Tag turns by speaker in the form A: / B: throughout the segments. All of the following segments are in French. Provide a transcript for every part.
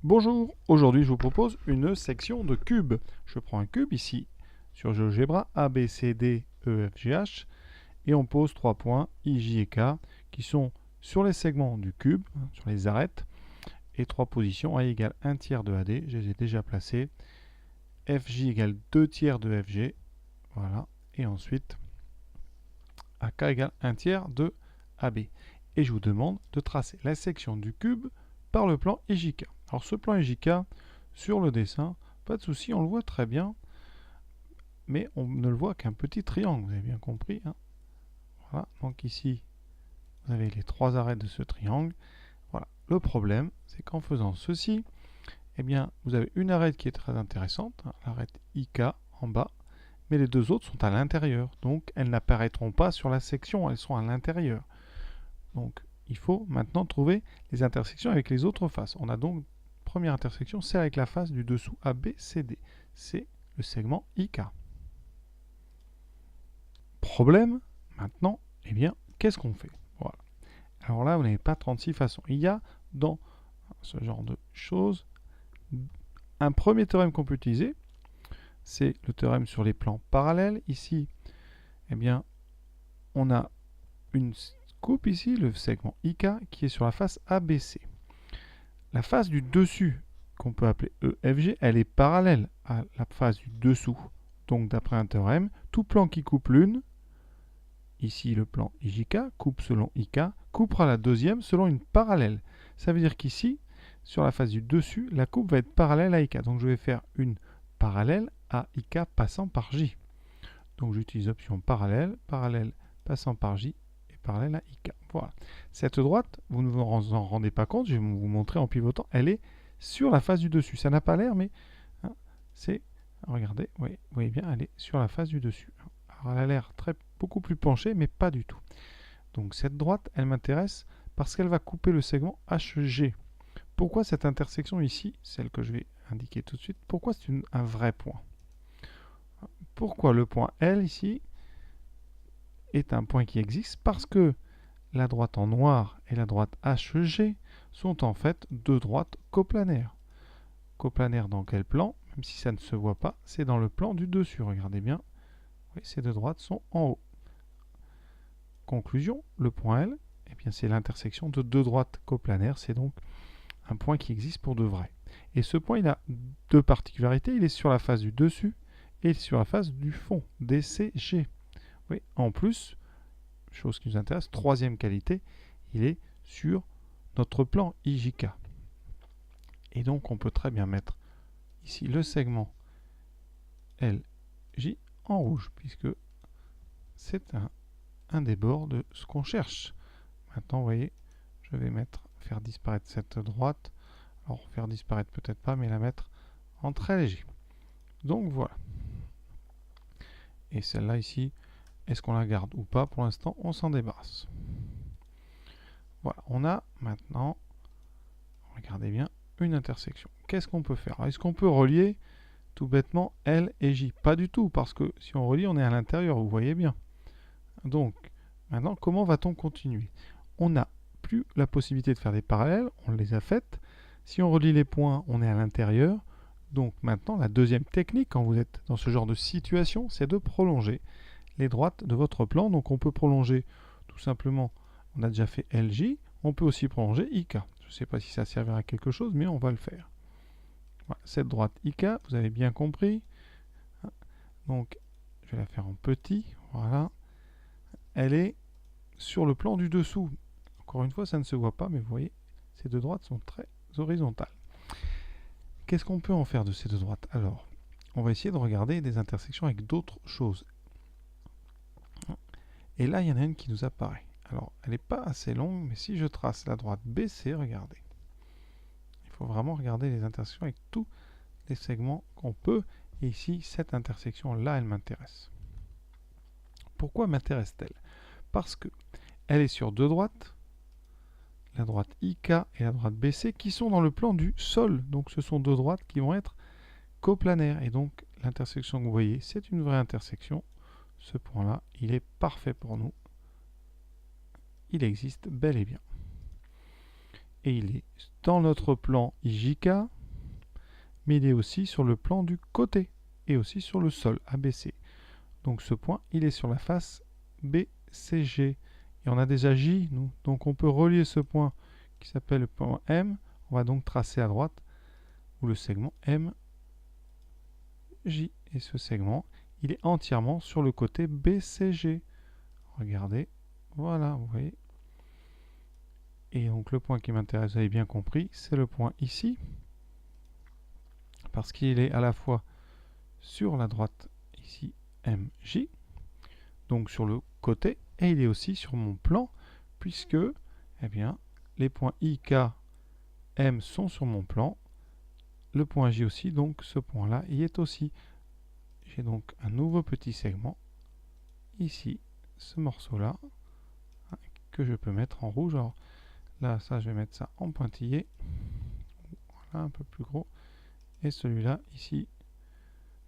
A: Bonjour, aujourd'hui je vous propose une section de cubes. Je prends un cube ici sur GeoGebra A, B, C, D, E, F, G, H et on pose 3 points I, J et K qui sont sur les segments du cube, sur les arêtes, et 3 positions A égale 1 tiers de AD, je les ai déjà placés, FJ égale 2 tiers de FG, voilà, et ensuite AK égale 1 tiers de AB. Et je vous demande de tracer la section du cube par le plan IJK. Alors ce plan IJK, sur le dessin, pas de souci, on le voit très bien, mais on ne le voit qu'un petit triangle, vous avez bien compris, hein. Voilà, donc ici, vous avez les 3 arêtes de ce triangle. Voilà. Le problème, c'est qu'en faisant ceci, eh bien, vous avez une arête qui est très intéressante, hein, l'arête IK en bas, mais les deux autres sont à l'intérieur, donc elles n'apparaîtront pas sur la section, elles sont à l'intérieur. Donc, il faut maintenant trouver les intersections avec les autres faces. On a donc, première intersection, c'est avec la face du dessous ABCD. C'est le segment IK. Problème, maintenant, eh bien, qu'est-ce qu'on fait? Voilà. Alors là, vous n'avez pas 36 façons. Il y a dans ce genre de choses un premier théorème qu'on peut utiliser, c'est le théorème sur les plans parallèles. Ici, eh bien, on a une coupe ici, le segment IK, qui est sur la face ABC. La face du dessus, qu'on peut appeler EFG, elle est parallèle à la face du dessous. Donc, d'après un théorème, tout plan qui coupe l'une, ici le plan IJK, coupe selon IK, coupera la deuxième selon une parallèle. Ça veut dire qu'ici, sur la face du dessus, la coupe va être parallèle à IK. Donc, je vais faire une parallèle à IK passant par J. Donc, j'utilise option parallèle, parallèle passant par J, parallèle à IK. Voilà. Cette droite, vous ne vous en rendez pas compte, je vais vous montrer en pivotant, elle est sur la face du dessus. Ça n'a pas l'air, mais hein, c'est, regardez, oui, vous voyez bien, elle est sur la face du dessus. Alors, elle a l'air beaucoup plus penchée, mais pas du tout. Donc cette droite, elle m'intéresse parce qu'elle va couper le segment HG. Pourquoi cette intersection ici, celle que je vais indiquer tout de suite, pourquoi c'est un vrai point? Pourquoi le point L ici est un point qui existe? Parce que la droite en noir et la droite HG sont en fait deux droites coplanaires. Coplanaires dans quel plan? Même si ça ne se voit pas, c'est dans le plan du dessus. Regardez bien. Oui, ces deux droites sont en haut. Conclusion, le point L, eh bien, c'est l'intersection de deux droites coplanaires. C'est donc un point qui existe pour de vrai. Et ce point, il a deux particularités. Il est sur la face du dessus et sur la face du fond, DCG. Oui, en plus, chose qui nous intéresse, troisième qualité, il est sur notre plan IJK. Et donc, on peut très bien mettre ici le segment LJ en rouge, puisque c'est un des bords de ce qu'on cherche. Maintenant, vous voyez, je vais faire disparaître cette droite. Alors, faire disparaître peut-être pas, mais la mettre en très léger. Donc, voilà. Et celle-là ici, est-ce qu'on la garde ou pas? Pour l'instant, on s'en débarrasse. Voilà, on a maintenant, regardez bien, une intersection. Qu'est-ce qu'on peut faire? Est-ce qu'on peut relier tout bêtement L et J? Pas du tout, parce que si on relie, on est à l'intérieur, vous voyez bien. Donc, maintenant, comment va-t-on continuer? On n'a plus la possibilité de faire des parallèles, on les a faites. Si on relie les points, on est à l'intérieur. Donc maintenant, la deuxième technique, quand vous êtes dans ce genre de situation, c'est de prolonger les droites de votre plan. Donc on peut prolonger tout simplement, on a déjà fait LJ, on peut aussi prolonger IK. Je ne sais pas si ça servira à quelque chose, mais on va le faire. Voilà, cette droite IK, vous avez bien compris. Donc je vais la faire en petit, voilà. Elle est sur le plan du dessous. Encore une fois, ça ne se voit pas, mais vous voyez, ces deux droites sont très horizontales. Qu'est-ce qu'on peut en faire de ces deux droites? Alors, on va essayer de regarder des intersections avec d'autres choses. Et là, il y en a une qui nous apparaît. Alors, elle n'est pas assez longue, mais si je trace la droite BC, regardez. Il faut vraiment regarder les intersections avec tous les segments qu'on peut. Et ici, cette intersection-là, elle m'intéresse. Pourquoi m'intéresse-t-elle? Parce que elle est sur deux droites, la droite IK et la droite BC, qui sont dans le plan du sol. Donc ce sont deux droites qui vont être coplanaires. Et donc l'intersection que vous voyez, c'est une vraie intersection. Ce point-là, il est parfait pour nous. Il existe bel et bien. Et il est dans notre plan IJK. mais il est aussi sur le plan du côté et aussi sur le sol, ABC. Donc ce point, il est sur la face BCG. Et on a déjà J, nous. Donc on peut relier ce point qui s'appelle le point M. On va donc tracer à droite où le segment MJ. Et ce segment, il est entièrement sur le côté BCG. Regardez, voilà, vous voyez. Et donc le point qui m'intéresse, vous avez bien compris, c'est le point ici. Parce qu'il est à la fois sur la droite, ici, MJ, donc sur le côté, et il est aussi sur mon plan, puisque eh bien, les points I, K, M sont sur mon plan, le point J aussi, donc ce point-là y est aussi. J'ai donc un nouveau petit segment, ici, ce morceau-là, que je peux mettre en rouge. Alors là, ça, je vais mettre ça en pointillé, voilà, un peu plus gros, et celui-là, ici,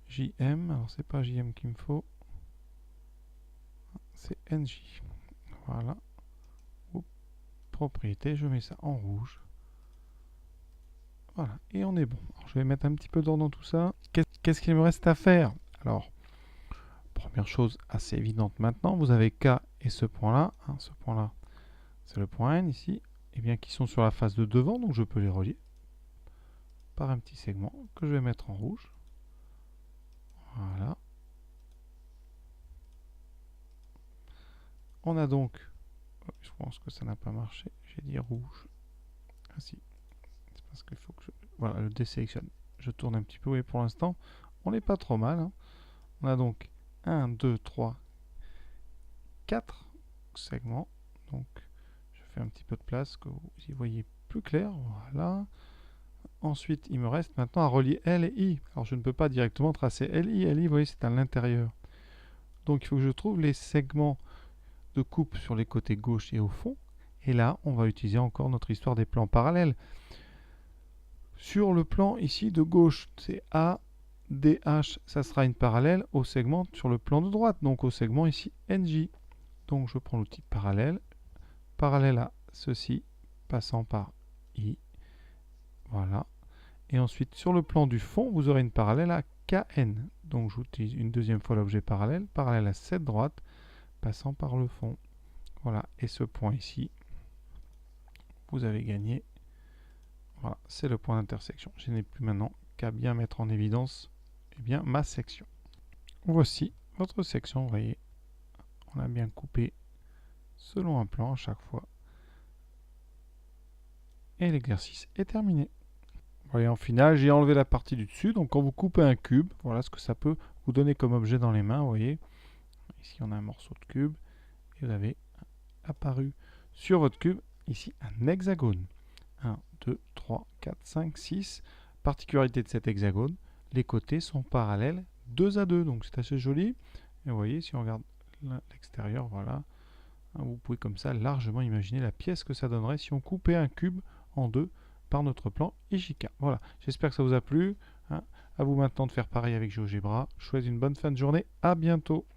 A: JM, alors c'est pas JM qu'il me faut, c'est NJ. Voilà. Oups. Propriété, je mets ça en rouge. Voilà, et on est bon. Alors, je vais mettre un petit peu d'ordre dans tout ça. Qu'est-ce qu'il me reste à faire? Alors, première chose assez évidente maintenant, vous avez K et ce point-là. Hein, ce point-là, c'est le point N ici. Et bien, qui sont sur la face de devant, donc je peux les relier par un petit segment que je vais mettre en rouge. Voilà. On a donc, je pense que ça n'a pas marché, j'ai dit rouge. Ah si, c'est parce qu'il faut que je, voilà, le désélectionne. Je tourne un petit peu, et pour l'instant, on n'est pas trop mal. Hein. On a donc 1, 2, 3, 4 segments. Donc, je fais un petit peu de place, que vous y voyez plus clair. Voilà. Ensuite, il me reste maintenant à relier L et I. Alors, je ne peux pas directement tracer LI. LI, vous voyez, c'est à l'intérieur. Donc, il faut que je trouve les segments de coupe sur les côtés gauche et au fond. Et là, on va utiliser encore notre histoire des plans parallèles. Sur le plan ici de gauche, c'est A, DH, ça sera une parallèle au segment sur le plan de droite, donc au segment ici NJ. Donc je prends l'outil parallèle, parallèle à ceci, passant par I. Voilà. Et ensuite, sur le plan du fond, vous aurez une parallèle à KN. Donc j'utilise une deuxième fois l'objet parallèle, parallèle à cette droite, passant par le fond. Voilà, et ce point ici, vous avez gagné. Voilà, c'est le point d'intersection. Je n'ai plus maintenant qu'à bien mettre en évidence bien, ma section. Voici votre section, vous voyez. On a bien coupé selon un plan à chaque fois. Et l'exercice est terminé. Vous voyez, en final, j'ai enlevé la partie du dessus. Donc quand vous coupez un cube, voilà ce que ça peut vous donner comme objet dans les mains, vous voyez. Ici, on a un morceau de cube. Et vous avez apparu sur votre cube, ici, un hexagone. 1, 2, 3, 4, 5, 6. Particularité de cet hexagone, les côtés sont parallèles 2 à 2. Donc c'est assez joli. Et vous voyez, si on regarde l'extérieur, voilà. Vous pouvez comme ça largement imaginer la pièce que ça donnerait si on coupait un cube en deux par notre plan IJK. Voilà, j'espère que ça vous a plu. Hein. À vous maintenant de faire pareil avec GeoGebra. Je vous souhaite une bonne fin de journée. À bientôt.